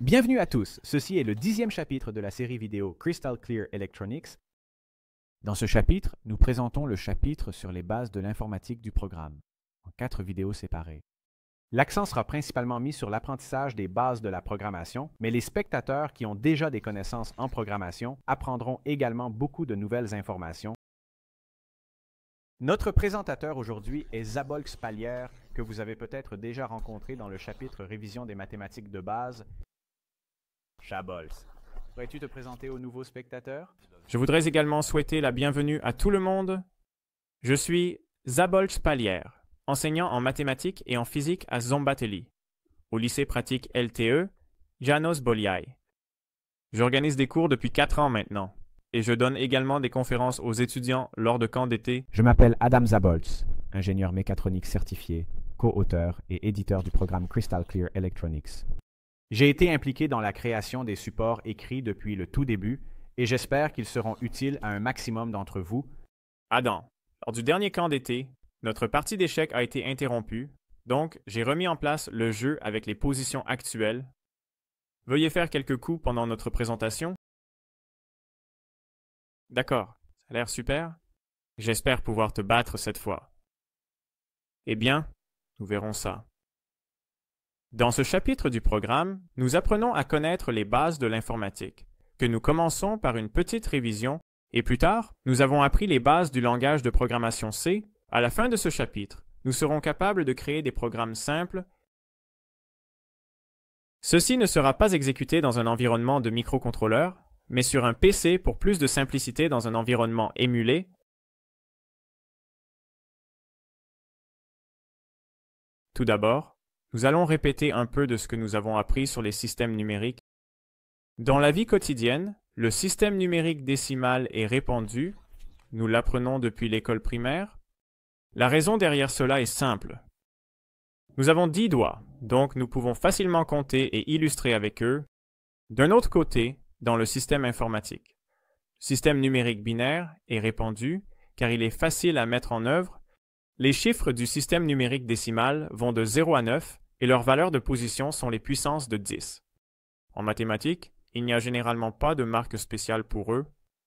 Bienvenue à tous, ceci est le 10e chapitre de la série vidéo Crystal Clear Electronics. Dans ce chapitre, nous présentons le chapitre sur les bases de l'informatique du programme, en 4 vidéos séparées. L'accent sera principalement mis sur l'apprentissage des bases de la programmation, mais les spectateurs qui ont déjà des connaissances en programmation apprendront également beaucoup de nouvelles informations. Notre présentateur aujourd'hui est Szabolcs Palier, que vous avez peut-être déjà rencontré dans le chapitre Révision des mathématiques de base. Szabolcs, pourrais-tu te présenter aux nouveaux spectateurs? Je voudrais également souhaiter la bienvenue à tout le monde. Je suis Szabolcs Palier, enseignant en mathématiques et en physique à Szombathely, au lycée pratique LTE, János Bolyai. J'organise des cours depuis 4 ans maintenant, et je donne également des conférences aux étudiants lors de camps d'été. Je m'appelle Adam Szabolcs, ingénieur mécatronique certifié, co-auteur et éditeur du programme Crystal Clear Electronics. J'ai été impliqué dans la création des supports écrits depuis le tout début, et j'espère qu'ils seront utiles à un maximum d'entre vous. Adam, lors du dernier camp d'été, notre partie d'échecs a été interrompue, donc j'ai remis en place le jeu avec les positions actuelles. Veuillez faire quelques coups pendant notre présentation. D'accord, ça a l'air super. J'espère pouvoir te battre cette fois. Eh bien, nous verrons ça. Dans ce chapitre du programme, nous apprenons à connaître les bases de l'informatique, que nous commençons par une petite révision, et plus tard, nous avons appris les bases du langage de programmation C. À la fin de ce chapitre, nous serons capables de créer des programmes simples. Ceci ne sera pas exécuté dans un environnement de microcontrôleur, mais sur un PC pour plus de simplicité dans un environnement émulé. Tout d'abord, nous allons répéter un peu de ce que nous avons appris sur les systèmes numériques. Dans la vie quotidienne, le système numérique décimal est répandu. Nous l'apprenons depuis l'école primaire. La raison derrière cela est simple. Nous avons 10 doigts, donc nous pouvons facilement compter et illustrer avec eux. D'un autre côté, dans le système informatique, le système numérique binaire est répandu car il est facile à mettre en œuvre. Les chiffres du système numérique décimal vont de 0 à 9 et leurs valeurs de position sont les puissances de 10. En mathématiques, il n'y a généralement pas de marque spéciale pour eux.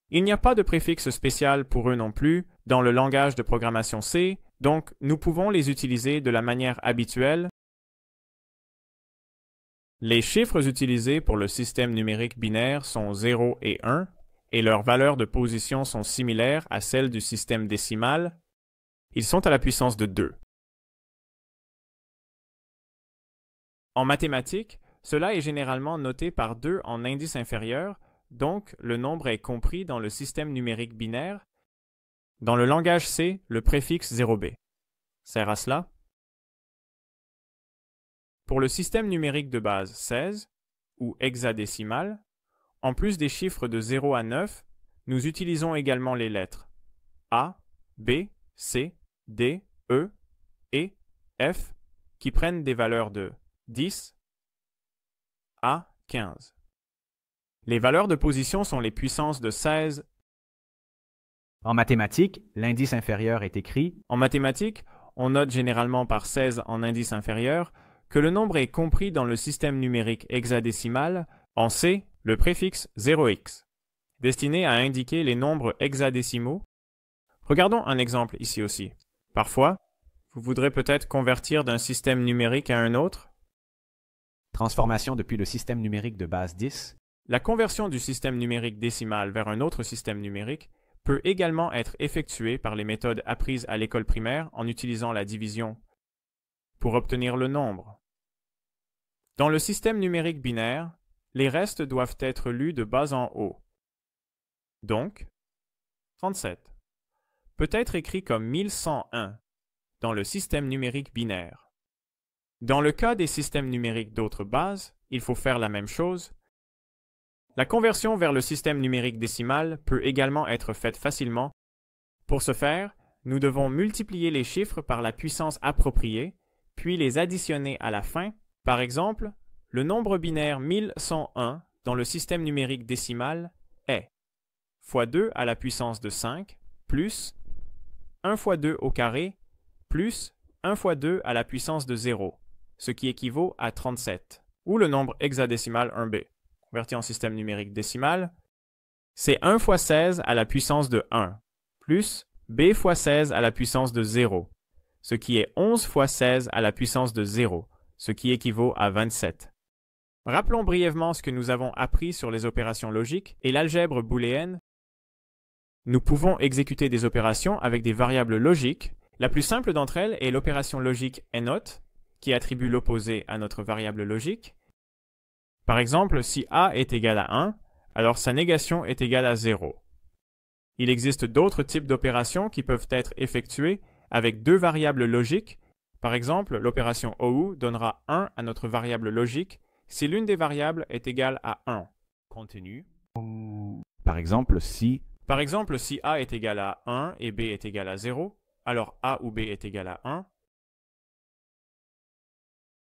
Il n'y a pas de préfixe spécial pour eux non plus dans le langage de programmation C, donc nous pouvons les utiliser de la manière habituelle. Les chiffres utilisés pour le système numérique binaire sont 0 et 1, et leurs valeurs de position sont similaires à celles du système décimal. Ils sont à la puissance de 2. En mathématiques, cela est généralement noté par 2 en indice inférieur, donc le nombre est compris dans le système numérique binaire. Dans le langage C, le préfixe 0b sert à cela. Pour le système numérique de base 16, ou hexadécimal, en plus des chiffres de 0 à 9, nous utilisons également les lettres A, B, C, D, E, et F qui prennent des valeurs de 10 à 15. Les valeurs de position sont les puissances de 16. En mathématiques, l'indice inférieur est écrit. En mathématiques, on note généralement par 16 en indice inférieur que le nombre est compris dans le système numérique hexadécimal. En C, le préfixe 0x, destiné à indiquer les nombres hexadécimaux. Regardons un exemple ici aussi. Parfois, vous voudrez peut-être convertir d'un système numérique à un autre. Transformation depuis le système numérique de base 10. La conversion du système numérique décimal vers un autre système numérique peut également être effectuée par les méthodes apprises à l'école primaire en utilisant la division pour obtenir le nombre. Dans le système numérique binaire, les restes doivent être lus de bas en haut. Donc, 37 peut être écrit comme 1101 dans le système numérique binaire. Dans le cas des systèmes numériques d'autres bases, il faut faire la même chose. La conversion vers le système numérique décimal peut également être faite facilement. Pour ce faire, nous devons multiplier les chiffres par la puissance appropriée, puis les additionner à la fin. Par exemple, le nombre binaire 1101 dans le système numérique décimal est fois 2 à la puissance de 5 plus 1 fois 2 au carré plus 1 fois 2 à la puissance de 0, ce qui équivaut à 37. ou le nombre hexadécimal 1b. Converti en système numérique décimal, c'est 1 fois 16 à la puissance de 1, plus b fois 16 à la puissance de 0, ce qui est 11 fois 16 à la puissance de 0, ce qui équivaut à 27. Rappelons brièvement ce que nous avons appris sur les opérations logiques et l'algèbre booléenne. Nous pouvons exécuter des opérations avec des variables logiques. La plus simple d'entre elles est l'opération logique AND, qui attribue l'opposé à notre variable logique. Par exemple, si A est égal à 1, alors sa négation est égale à 0. Il existe d'autres types d'opérations qui peuvent être effectuées avec deux variables logiques. Par exemple, l'opération OU donnera 1 à notre variable logique si l'une des variables est égale à 1. Continue. Par exemple, si A est égal à 1 et B est égal à 0, alors A ou B est égal à 1.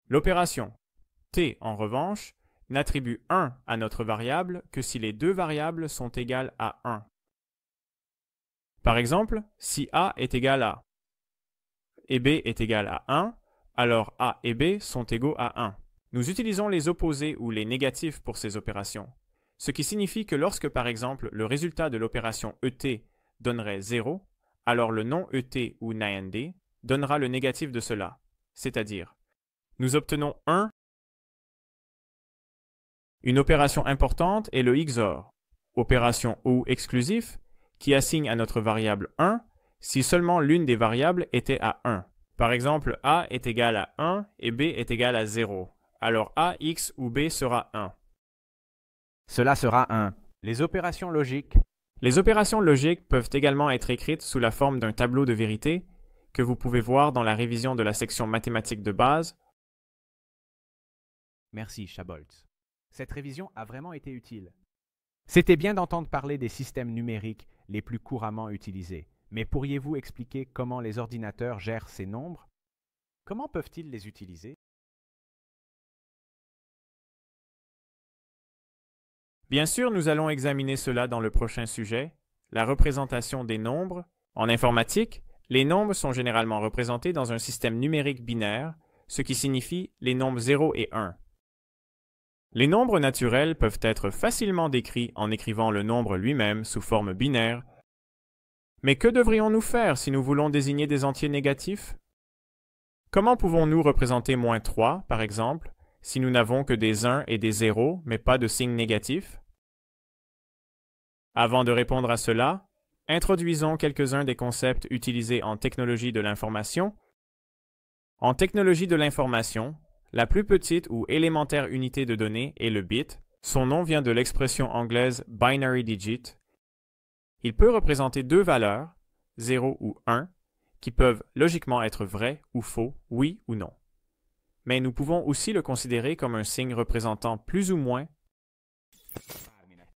L'opération T, en revanche, n'attribue 1 à notre variable que si les deux variables sont égales à 1. Par exemple, si A est égal à et B est égal à 1, alors A et B sont égaux à 1. Nous utilisons les opposés ou les négatifs pour ces opérations, ce qui signifie que lorsque, par exemple, le résultat de l'opération ET donnerait 0, alors le non ET ou NAND donnera le négatif de cela, c'est-à-dire, nous obtenons 1. Une opération importante est le XOR, opération OU exclusif, qui assigne à notre variable 1 si seulement l'une des variables était à 1. Par exemple, A est égal à 1 et B est égal à 0. Alors A, X ou B sera 1. cela sera 1. Les opérations logiques. Les opérations logiques peuvent également être écrites sous la forme d'un tableau de vérité que vous pouvez voir dans la révision de la section mathématiques de base. Merci, Chaboltz. Cette révision a vraiment été utile. C'était bien d'entendre parler des systèmes numériques les plus couramment utilisés, mais pourriez-vous expliquer comment les ordinateurs gèrent ces nombres? Comment peuvent-ils les utiliser? Bien sûr, nous allons examiner cela dans le prochain sujet, la représentation des nombres. En informatique, les nombres sont généralement représentés dans un système numérique binaire, ce qui signifie les nombres 0 et 1. Les nombres naturels peuvent être facilement décrits en écrivant le nombre lui-même sous forme binaire. Mais que devrions-nous faire si nous voulons désigner des entiers négatifs? Comment pouvons-nous représenter -3, par exemple, si nous n'avons que des 1 et des 0, mais pas de signe négatif? Avant de répondre à cela, introduisons quelques-uns des concepts utilisés en technologie de l'information. En technologie de l'information, la plus petite ou élémentaire unité de données est le bit. Son nom vient de l'expression anglaise binary digit. Il peut représenter deux valeurs, 0 ou 1, qui peuvent logiquement être vraies ou faux, oui ou non. Mais nous pouvons aussi le considérer comme un signe représentant plus ou moins.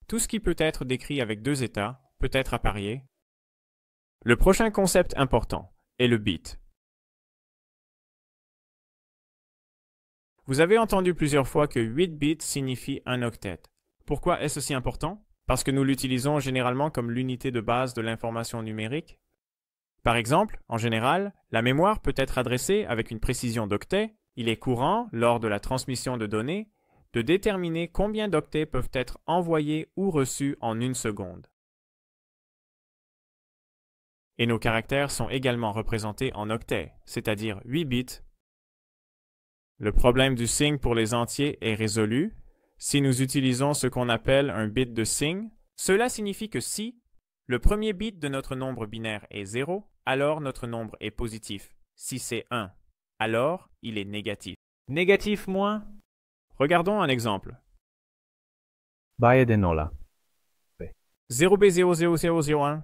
Tout ce qui peut être décrit avec deux états peut être apparié. Le prochain concept important est le bit. Vous avez entendu plusieurs fois que 8 bits signifie un octet. Pourquoi est-ce si important? Parce que nous l'utilisons généralement comme l'unité de base de l'information numérique. Par exemple, en général, la mémoire peut être adressée avec une précision d'octet. Il est courant, lors de la transmission de données, de déterminer combien d'octets peuvent être envoyés ou reçus en une seconde. Et nos caractères sont également représentés en octets, c'est-à-dire 8 bits. Le problème du signe pour les entiers est résolu. Si nous utilisons ce qu'on appelle un bit de signe, cela signifie que si le premier bit de notre nombre binaire est 0, alors notre nombre est positif. Si c'est 1, alors il est négatif. Négatif moins? Regardons un exemple. Bayedenola. 0B00001.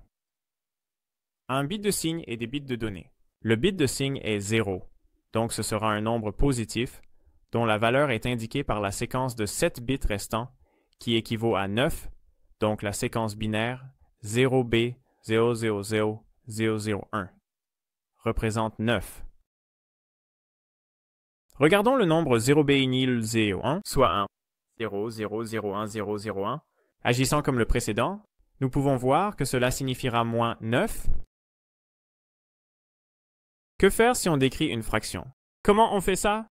Un bit de signe et des bits de données. Le bit de signe est 0, donc ce sera un nombre positif dont la valeur est indiquée par la séquence de 7 bits restants qui équivaut à 9, donc la séquence binaire 0B000001 représente 9. Regardons le nombre 0B01, soit 1, 0001001. Agissant comme le précédent, nous pouvons voir que cela signifiera -9. Que faire si on décrit une fraction? Comment on fait ça?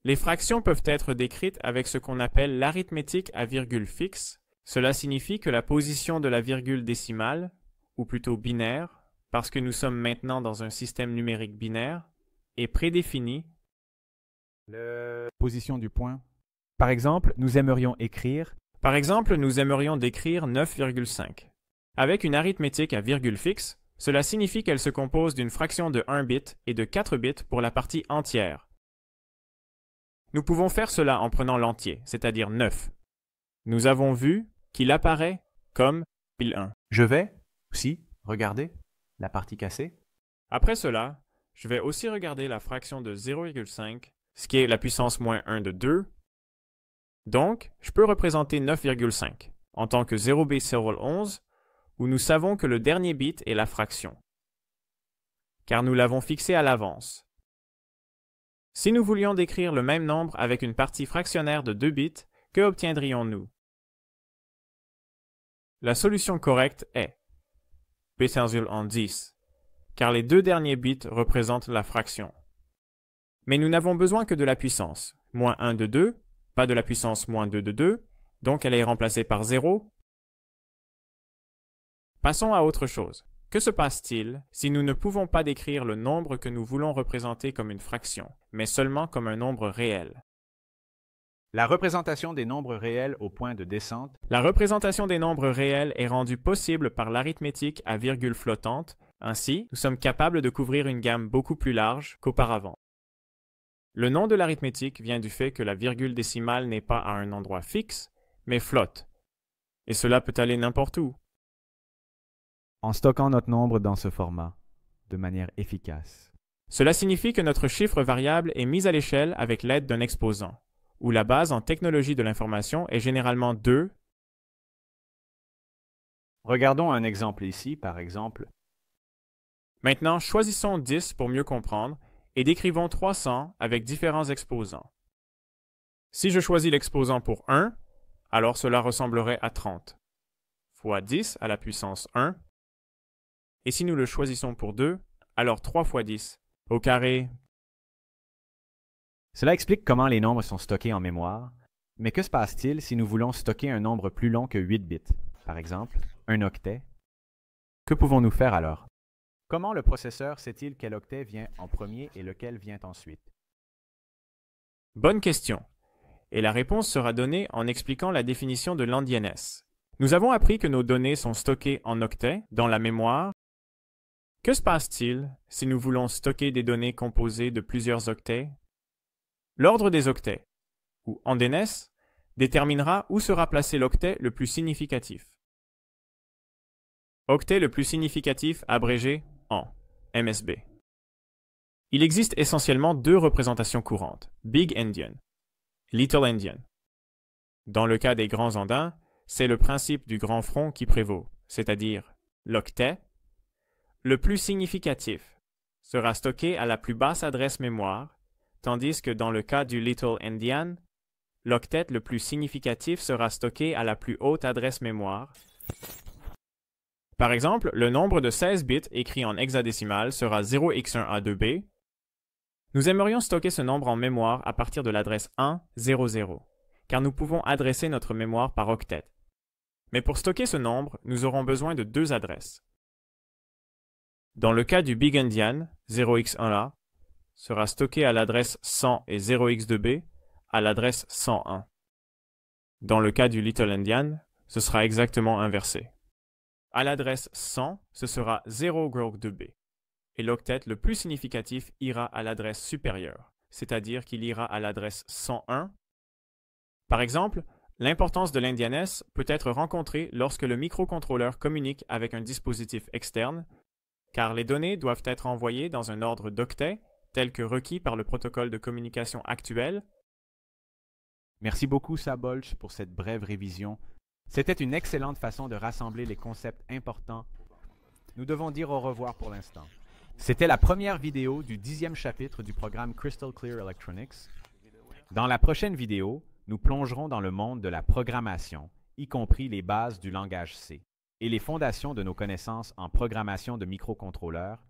Les fractions peuvent être décrites avec ce qu'on appelle l'arithmétique à virgule fixe. Cela signifie que la position de la virgule décimale, ou plutôt binaire, parce que nous sommes maintenant dans un système numérique binaire, est prédéfinie. La position du point. Par exemple, nous aimerions décrire 9,5. Avec une arithmétique à virgule fixe, cela signifie qu'elle se compose d'une fraction de 1 bit et de 4 bits pour la partie entière. Nous pouvons faire cela en prenant l'entier, c'est-à-dire 9. Nous avons vu qu'il apparaît comme pile 1. Je vais aussi regarder la partie cassée. Après cela, je vais aussi regarder la fraction de 0,5, ce qui est la puissance moins 1 de 2. Donc, je peux représenter 9,5 en tant que 0 base serial 11, où nous savons que le dernier bit est la fraction, car nous l'avons fixé à l'avance. Si nous voulions décrire le même nombre avec une partie fractionnaire de 2 bits, que obtiendrions-nous? La solution correcte est base serial en 10, car les deux derniers bits représentent la fraction. Mais nous n'avons besoin que de la puissance, moins 1 de 2, pas de la puissance moins 2 de 2, donc elle est remplacée par 0. Passons à autre chose. Que se passe-t-il si nous ne pouvons pas décrire le nombre que nous voulons représenter comme une fraction, mais seulement comme un nombre réel? La représentation des nombres réels au point de descente. La représentation des nombres réels est rendue possible par l'arithmétique à virgule flottante. Ainsi, nous sommes capables de couvrir une gamme beaucoup plus large qu'auparavant. Le nom de l'arithmétique vient du fait que la virgule décimale n'est pas à un endroit fixe, mais flotte. Et cela peut aller n'importe où. En stockant notre nombre dans ce format, de manière efficace. Cela signifie que notre chiffre variable est mis à l'échelle avec l'aide d'un exposant, où la base en technologie de l'information est généralement 2. Regardons un exemple ici, par exemple. Maintenant, choisissons 10 pour mieux comprendre et décrivons 300 avec différents exposants. Si je choisis l'exposant pour 1, alors cela ressemblerait à 30, fois 10 à la puissance 1. Et si nous le choisissons pour 2, alors 3 fois 10 au carré. Cela explique comment les nombres sont stockés en mémoire, mais que se passe-t-il si nous voulons stocker un nombre plus long que 8 bits, par exemple, un octet? Que pouvons-nous faire alors? Comment le processeur sait-il quel octet vient en premier et lequel vient ensuite? Bonne question. Et la réponse sera donnée en expliquant la définition de l'endianness. Nous avons appris que nos données sont stockées en octets dans la mémoire. Que se passe-t-il si nous voulons stocker des données composées de plusieurs octets? L'ordre des octets, ou endianness, déterminera où sera placé l'octet le plus significatif. Octet le plus significatif abrégé en MSB. Il existe essentiellement deux représentations courantes, Big Endian, Little Endian. Dans le cas des grands andins, c'est le principe du grand front qui prévaut, c'est-à-dire l'octet le plus significatif sera stocké à la plus basse adresse mémoire, tandis que dans le cas du Little Endian, l'octet le plus significatif sera stocké à la plus haute adresse mémoire. Par exemple, le nombre de 16 bits écrit en hexadécimal sera 0x1a2b. Nous aimerions stocker ce nombre en mémoire à partir de l'adresse 100, car nous pouvons adresser notre mémoire par octet. Mais pour stocker ce nombre, nous aurons besoin de deux adresses. Dans le cas du Big Endian, 0x1a sera stocké à l'adresse 100 et 0x2b à l'adresse 101. Dans le cas du Little Endian, ce sera exactement inversé. À l'adresse 100, ce sera 0x2b. Et l'octet le plus significatif ira à l'adresse supérieure, c'est-à-dire qu'il ira à l'adresse 101. Par exemple, l'importance de l'endianness peut être rencontrée lorsque le microcontrôleur communique avec un dispositif externe, car les données doivent être envoyées dans un ordre d'octets, tel que requis par le protocole de communication actuel. Merci beaucoup, Sabolch, pour cette brève révision. C'était une excellente façon de rassembler les concepts importants. Nous devons dire au revoir pour l'instant. C'était la première vidéo du 10e chapitre du programme Crystal Clear Electronics. Dans la prochaine vidéo, nous plongerons dans le monde de la programmation, y compris les bases du langage C, et les fondations de nos connaissances en programmation de microcontrôleurs,